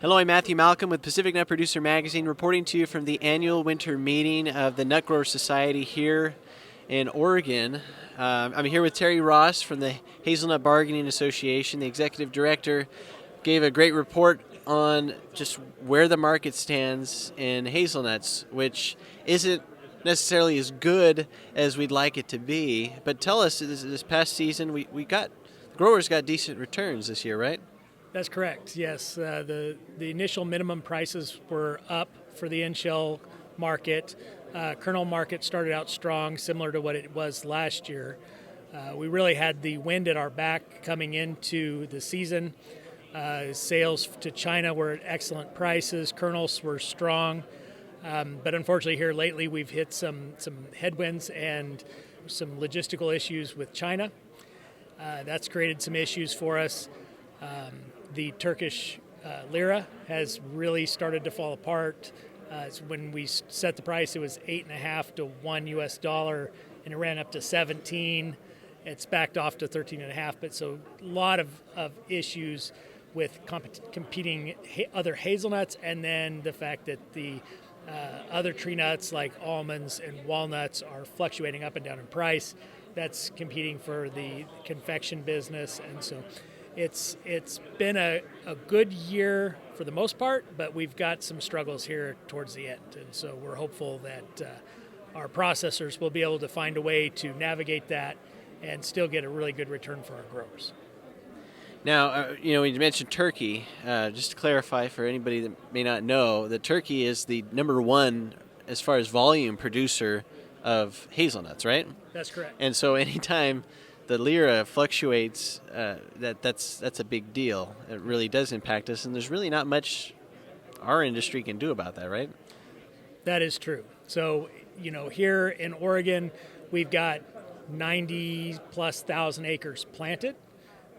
Hello, I'm Matthew Malcolm with Pacific Nut Producer Magazine, reporting to you from the annual winter meeting of the Nut Grower Society here in Oregon. I'm here with Terry Ross from the Hazelnut Bargaining Association. The executive director gave a great report on just where the market stands in hazelnuts, which isn't necessarily as good as we'd like it to be. But tell us, this past season, growers got decent returns this year, right? That's correct, yes. The initial minimum prices were up for the in-shell market. Kernel market started out strong, similar to what it was last year. We really had the wind at our back coming into the season. Sales to China were at excellent prices. Kernels were strong. But unfortunately here lately we've hit some headwinds and some logistical issues with China. That's created some issues for us. The Turkish lira has really started to fall apart. When we set the price, it was 8.5 to $1 and it ran up to 17. It's backed off to 13.5. But so a lot of issues with competing other hazelnuts, and then the fact that the other tree nuts like almonds and walnuts are fluctuating up and down in price. That's competing for the confection business, and so it's been a good year for the most part, but we've got some struggles here towards the end, and so we're hopeful that our processors will be able to find a way to navigate that and still get a really good return for our growers. Now, you mentioned turkey. Just to clarify for anybody that may not know, that turkey is the number one as far as volume producer of hazelnuts, right? That's correct. And so anytime the lira fluctuates, that's a big deal. It really does impact us, and there's really not much our industry can do about that, right? That is true. So, here in Oregon, we've got 90,000+ acres planted.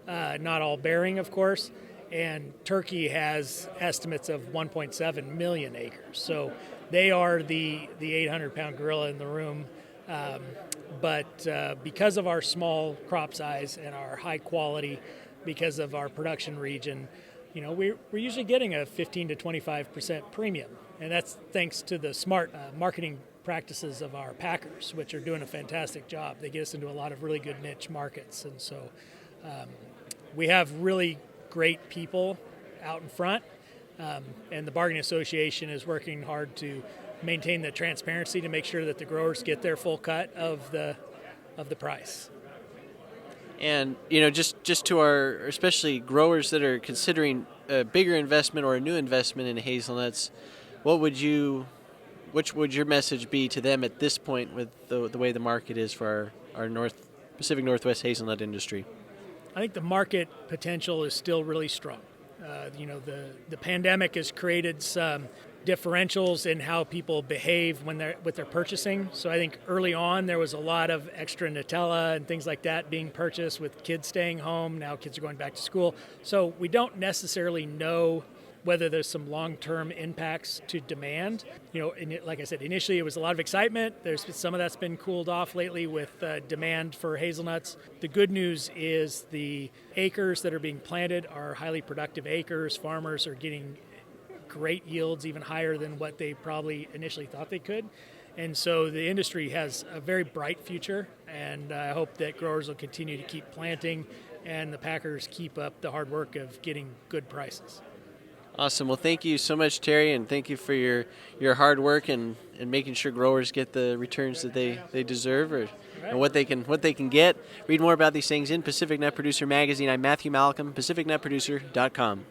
Not all bearing, of course, and Turkey has estimates of 1.7 million acres. So they are the 800-pound gorilla in the room. But because of our small crop size and our high quality, because of our production region, we're usually getting a 15 to 25% premium, and that's thanks to the smart marketing practices of our packers, which are doing a fantastic job. They get us into a lot of really good niche markets, and so we have really great people out in front, and the Bargaining Association is working hard to maintain the transparency to make sure that the growers get their full cut of the price. And just to our, especially growers that are considering a bigger investment or a new investment in hazelnuts, which would your message be to them at this point with the way the market is for our Pacific Northwest hazelnut industry? I think the market potential is still really strong. The pandemic has created some differentials in how people behave with their purchasing. So I think early on there was a lot of extra Nutella and things like that being purchased with kids staying home. Now kids are going back to school. So we don't necessarily know whether there's some long-term impacts to demand. Like I said, initially it was a lot of excitement. There's some of that's been cooled off lately with demand for hazelnuts. The good news is the acres that are being planted are highly productive acres. Farmers are getting great yields, even higher than what they probably initially thought they could. And so the industry has a very bright future, and I hope that growers will continue to keep planting and the packers keep up the hard work of getting good prices. Awesome. Well, thank you so much, Terry, and thank you for your hard work and making sure growers get the returns that they deserve and what they can get. Read more about these things in Pacific Nut Producer Magazine. I'm Matthew Malcolm, PacificNutProducer.com.